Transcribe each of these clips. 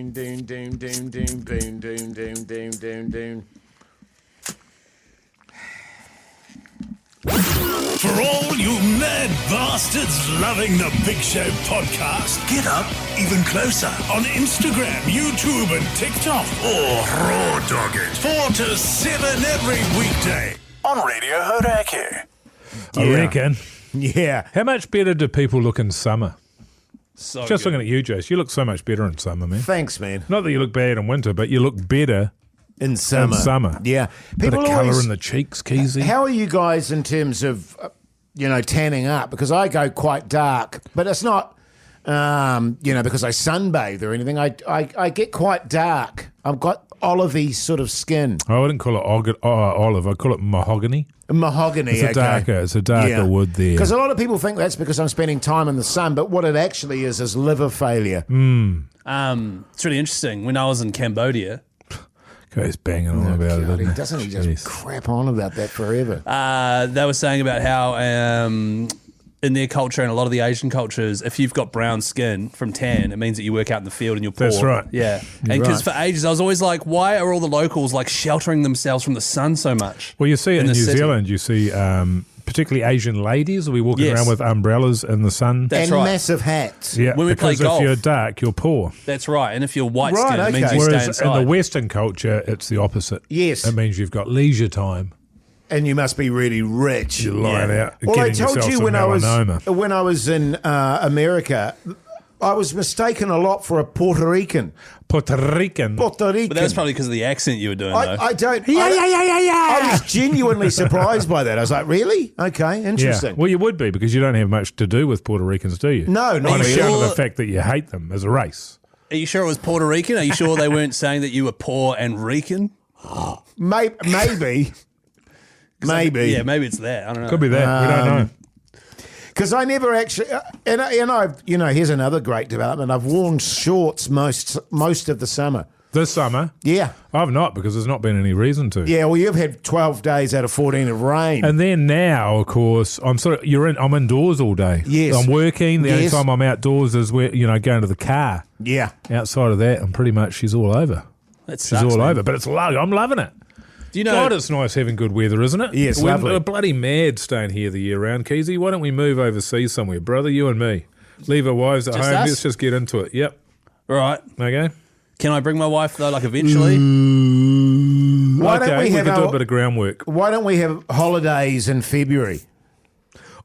Doon, doon, doon, doon, doon, doon, doon, doon, doon, doon. For all you mad bastards loving the Big Show podcast, get up even closer on Instagram, YouTube and TikTok, or raw dog it 4 to 7 every weekday on Radio Hauraki. I reckon. Yeah. How much better do people look in summer? So Just good. looking at you, Jase, you look so much better in summer, man. Thanks, man. Not that you look bad in winter, but you look better In summer. in summer. Yeah. Bit of People colour always... in the cheeks, Keyzie. How are you guys in terms of, tanning up? Because I go quite dark, but it's not, because I sunbathe or anything. I get quite dark. I've got olivey sort of skin. I wouldn't call it olive. I'd call it mahogany. Mahogany, It's a darker wood there. Because a lot of people think that's because I'm spending time in the sun, but what it actually is liver failure. It's really interesting. When I was in Cambodia, He's banging on about God, it. doesn't he just crap on about that forever? they were saying about how in their culture and a lot of the Asian cultures, if you've got brown skin from tan, it means that you work out in the field and you're poor. That's right. Yeah. And because for ages, I was always like, why are all the locals like sheltering themselves from the sun so much? Well, you see it in the New city? Zealand. You see particularly Asian ladies will be walking Yes. around with umbrellas in the sun. That's and right. massive hats. Yeah, When we play because golf- if you're dark, you're poor. That's right. And if you're white Right, skinned, it means okay. you stay Whereas inside. in the Western culture, it's the opposite. Yes. It means you've got leisure time. And you must be really rich. You're lying out, Well, I getting told yourself you some melanoma. when I was in America, I was mistaken a lot for a Puerto Rican. Puerto Rican. Puerto Rican. But that was probably because of the accent you were doing, though. I don't. I was genuinely surprised by that. I was like, really? Okay, Yeah. interesting. Well, you would be because you don't have much to do with Puerto Ricans, do you? No, not On really. account of Sure. the fact that you hate them as a race. Are you sure it was Puerto Rican? Are you sure they weren't saying that you were poor and Rican? Maybe. Maybe. Yeah, maybe it's that. I don't know. Could be that. We don't know. Because I never actually, and I've, here's another great development. I've worn shorts most of the summer. This summer, Yeah. I've not because there's not been any reason to. Yeah, well, you've had 12 days out of 14 of rain. And then now, of course, I'm indoors all day. Yes. I'm working. The only Yes. time I'm outdoors is where going to the car. Yeah. Outside of that, I'm pretty much she's all over. That She's sucks, all man. over, but it's I'm loving it. Do you know? God, it's nice having good weather, isn't it? Yes, We're lovely. bloody mad staying here the year round, Keyzie. Why don't we move overseas somewhere, brother? You and me. Leave our wives at Just home. us? Let's just get into it. Yep. Right. Okay. Can I bring my wife though? Like eventually. Why okay. don't we have could do our- a bit of groundwork. Why don't we have holidays in February?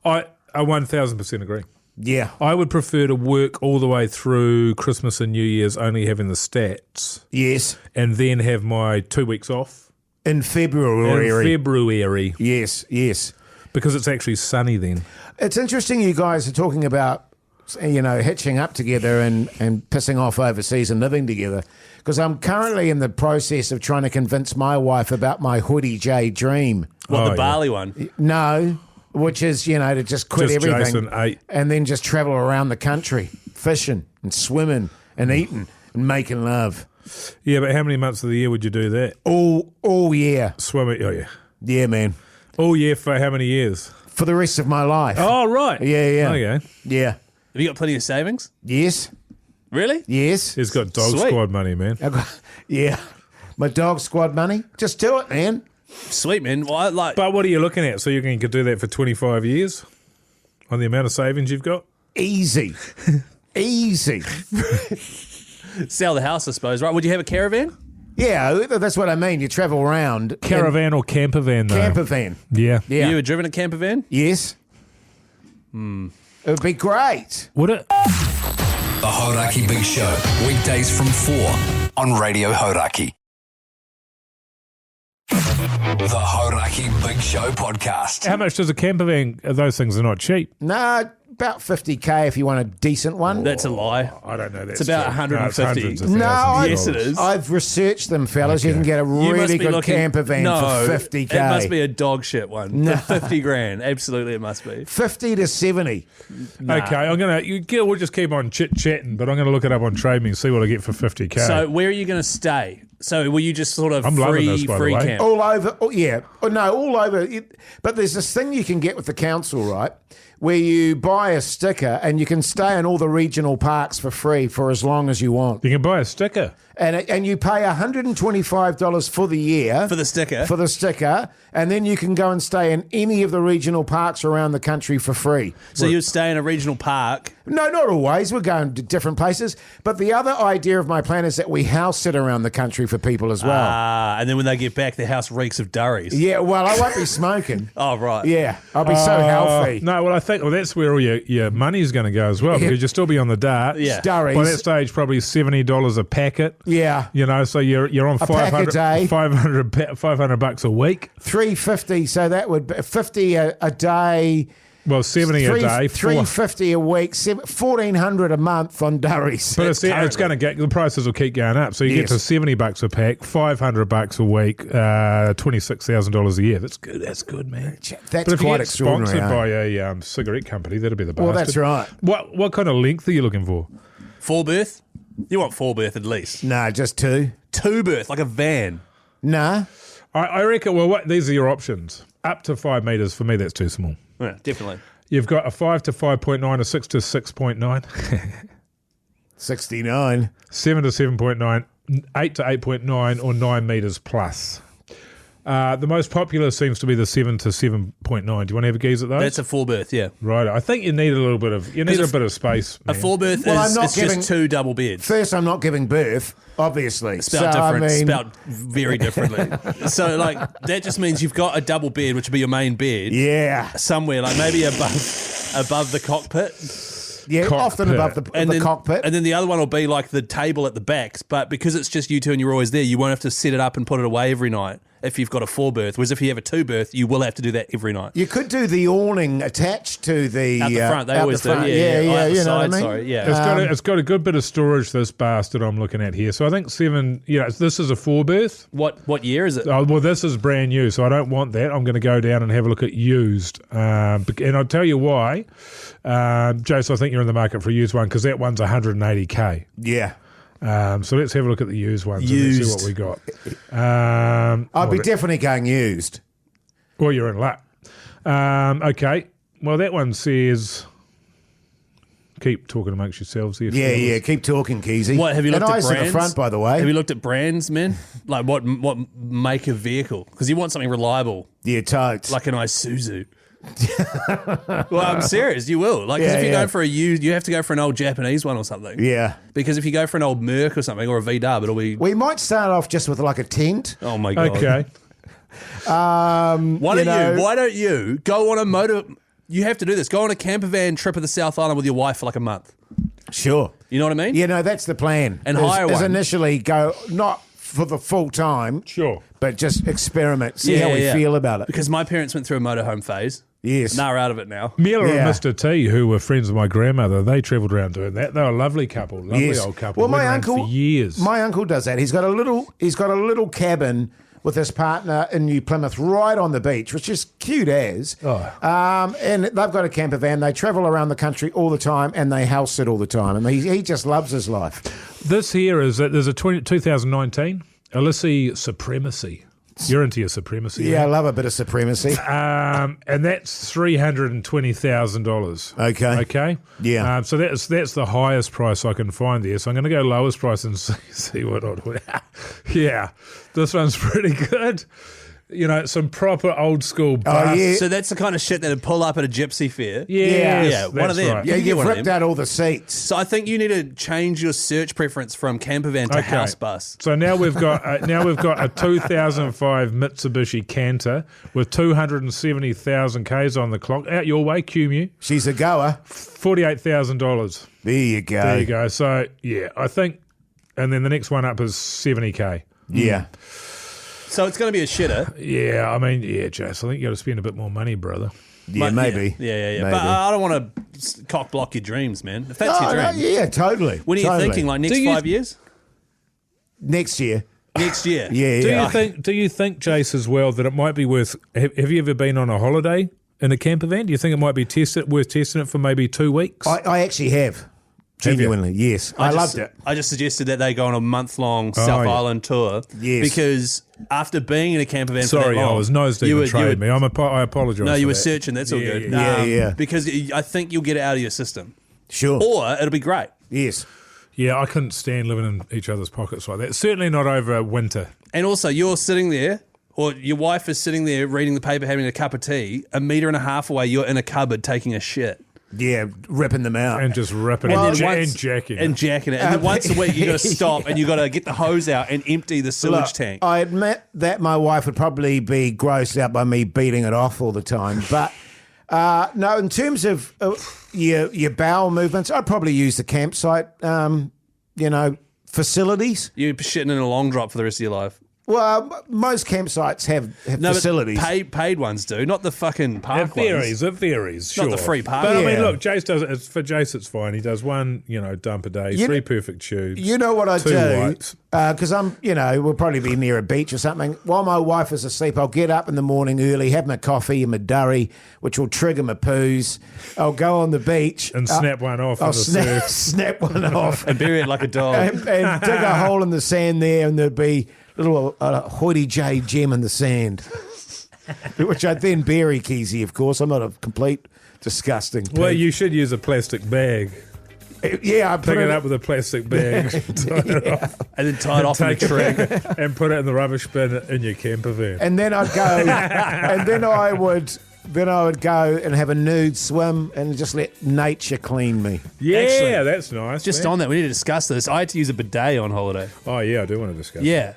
I 1,000% agree. Yeah. I would prefer to work all the way through Christmas and New Year's, only having the stats, Yes. and then have my 2 weeks off In February. in February Yes, yes. because it's actually sunny then. It's interesting you guys are talking about, hitching up together and pissing off overseas and living together. Because I'm currently in the process of trying to convince my wife about my Hoytey J dream. What, Oh, the barley one? No, which is, to just quit Just everything. Jason Hoyte. And then just travel around the country, fishing and swimming and eating and making love. Yeah, but how many months of the year would you do that? All year. Swimming? Oh, yeah. Yeah, man. All year for how many years? For the rest of my life. Oh, right. Yeah. Okay. Yeah. Have you got plenty of savings? Yes. Really? Yes. He's got dog Sweet. squad money, man. Yeah. My dog squad money. Just do it, man. Sweet, man. Well, I like. But what are you looking at? So you could do that for 25 years on the amount of savings you've got? Easy. Easy. Sell the house, I suppose, right? Would you have a caravan? Yeah, that's what I mean. You travel around. Caravan or camper van, though? Camper van. Yeah. Yeah. You ever driven a camper van? Yes. It would be great. Would it? The Hauraki Big Show, weekdays from 4 on Radio Hauraki. The Hauraki Big Show podcast. How much does a camper van? Those things are not cheap. Nah, about 50K if you want a decent one. That's a lie. I don't know. That's It's about true. 150. No, it's hundreds of No, thousands of Yes, it dollars. is. I've researched them, fellas. You Okay. can get a You must really be good looking- camper van no, for 50K. It must be a dog shit one. No. For 50 grand. Absolutely, it must be. 50 to 70. Okay, we'll just keep on chit-chatting, but I'm going to look it up on Trade Me and see what I get for 50K. So, where are you going to stay? So were you just sort of I'm loving this, by the free way. camp? All over, all over. But there's this thing you can get with the council, right, where you buy a sticker and you can stay in all the regional parks for free for as long as you want. You can buy a sticker. And you pay $125 for the year. For the sticker? For the sticker. And then you can go and stay in any of the regional parks around the country for free. So you'd stay in a regional park? No, not always. We're going to different places. But the other idea of my plan is that we house sit around the country for people as well. And then when they get back, their house reeks of durries. Yeah, well, I won't be smoking. Oh, right. Yeah, I'll be so healthy. No, well, I think that's where all your money's going to go as well, because you'll still be on the dart. Yeah. Durries. By that stage, probably $70 a packet. Yeah. You know, so you're on pack a day. $500 a week. $350, so that would be $50 a day. Well, 70 a day. $350 a week, $1,400 a month on durries. But it's going to get, the prices will keep going up. So you get to $70 a pack, $500 a week, $26,000 a year. That's good. That's good, man. That's quite extraordinary. Sponsored by a cigarette company, that'd be the bastard. Well, that's right. What kind of length are you looking for? 4 berth? You want 4 berth at least. No, just 2. 2 berth, like a van. Nah. I reckon, these are your options. Up to 5 metres, for me, that's too small. Yeah, definitely. You've got a 5 to 5.9, a 6 to 6.9. 69. 7 to 7.9, 8 to 8.9, or 9 metres plus. The most popular seems to be the 7 to 7.9. Do you want to have a gaze at those? That's a 4 berth, yeah. Right. I think you need a bit of space. A Man. 4 berth is just 2 double beds. First, I'm not giving birth, obviously. Spelled different. Spelled very differently. So, like, that just means you've got a double bed, which would be your main bed. Yeah. Somewhere, like maybe above the cockpit. Yeah, often above the cockpit. And then the other one will be like the table at the back. But because it's just you two and you're always there, you won't have to set it up and put it away every night if you've got a 4 berth. Whereas if you have a 2 berth, you will have to do that every night. You could do the awning attached to the... Out the front, they always do. Yeah, you know what I mean? Sorry, yeah. It's got a good bit of storage, this bastard I'm looking at here. So I think 7, this is a 4 berth. What year is it? Oh, well, this is brand new, so I don't want that. I'm going to go down and have a look at used. And I'll tell you why. Jase, I think you're in the market for a used one because that one's $180K. Yeah. So let's have a look at the used ones and let's see what we got. I'd be definitely going used. Well, you're in luck. Okay. Well, that one says... Keep talking amongst yourselves here. Yeah. Keep talking, Keyzie. What, have you looked at eyes brands? at the front, by the way. Have you looked at brands, man? Like what make of vehicle? Because you want something reliable. Yeah, totes. Like an Isuzu. Well, I'm serious. You will. Like, 'cause if you're going for a used, you have to go for an old Japanese one or something. Yeah. Because if you go for an old Merc or something or a V-Dub, it'll be... We might start off just with like a tent. Oh, my God. Okay. Why don't you go on a motor... You have to do this. Go on a camper van trip of the South Island with your wife for like a month. Sure. You know what I mean? You know, that's the plan. And hire is one. initially go, not for the full time. Sure. But just experiment, see how we feel about it. Because my parents went through a motorhome phase. Yes. Now we're out of it now. Mila and Mr. T, who were friends of my grandmother, they travelled around doing that. They were a lovely couple, old couple. Well, my Went around uncle, for years. My uncle does that. He's got a little cabin with his partner in New Plymouth, right on the beach, which is cute as. And they've got a camper van. They travel around the country all the time, and they house sit all the time. And he just loves his life. This here is that there's a 2019 Illicity Supremacy. You're into your supremacy. Yeah, I love a bit of supremacy. And that's $320,000. Okay. Yeah. So that's the highest price I can find there. So I'm going to go lowest price and see what I'd win. Yeah, this one's pretty good. You know, some proper old school bus. yeah. So that's the kind of shit that'd pull up at a gypsy fair. Yes, one of that's them. right. Yeah, You can get you've one of ripped them. out all the seats. So I think you need to change your search preference from camper van to house bus. So now we've got a 2005 Mitsubishi Canter with 270,000 Ks on the clock. Out your way, QMU. She's a goer. $48,000. There you go. There you go. So yeah, I think, and then the next one up is 70K. Yeah. So it's going to be a shitter. Yeah, I mean, Jase, I think you got to spend a bit more money, brother. Yeah, maybe. Yeah. Maybe. But I don't want to cock block your dreams, man. If that's your dream. Yeah, totally. When are you Totally. thinking? Like next 5 years? Next year? Next year. Yeah. Do you think, Jase, as well, that it might be worth? Have you ever been on a holiday in a camper van? Do you think it might be worth testing it for maybe 2 weeks? I actually have. Genuinely, yes. I loved it. I just suggested that they go on a month-long South yeah. Island tour. Yes. Because after being in a camper van for that Sorry, long... I was nose deep in trade me. I apologise. No, you for were that. searching. That's all good. Yeah. Because I think you'll get it out of your system. Sure. Or it'll be great. Yes. Yeah, I couldn't stand living in each other's pockets like that. Certainly not over winter. And also, you're sitting there, or your wife is sitting there reading the paper, having a cup of tea. 1.5 meters away, you're in a cupboard taking a shit. Yeah, ripping them out. And just ripping Well, and once- jacking. And jacking it. And then once a week, you got to stop and you got to get the hose out and empty the sewage Look, tank. I admit that my wife would probably be grossed out by me beating it off all the time. But no, in terms of your bowel movements, I'd probably use the campsite, facilities. You're shitting in a long drop for the rest of your life. Well, most campsites have facilities. But paid ones do, not the fucking park It varies, sure. Not the free park. But I mean, Yeah. look, Jase does it. For Jase, it's fine. He does one, dump a day, 3 perfect tubes. You know what I 2 do? wipes. Because we'll probably be near a beach or something. While my wife is asleep, I'll get up in the morning early, have my coffee and my durry, which will trigger my poos. I'll go on the beach. And snap one off I'll on the surf. snap one off. And bury it like a dog. and dig a hole in the sand there, and there'd be a little Hoytey J gem in the sand, which I'd then bury, Keyzie, of course. I'm not a complete disgusting pig. Well, you should use a plastic bag. Yeah, I put Pick it up with a plastic bag, tie it off, And then tie it off in a take tree. it and put it in the rubbish bin in your camper van. And then I'd go, and then I would go and have a nude swim and just let nature clean me. Yeah, Actually, that's nice. Just man. on that, we need to discuss this. I had to use a bidet on holiday. Oh, yeah, I do want to discuss Yeah.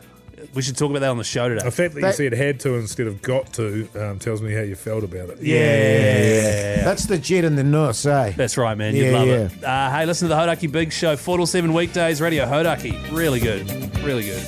We should talk about that on the show today. The fact that you said had to instead of got to tells me how you felt about it. Yeah. That's the jet and the nuss, eh? That's right, man. Yeah, You'd love yeah. it. Hey, listen to the Hauraki Big Show, 4 till 7 weekdays, Radio Hauraki. Really good. Really good.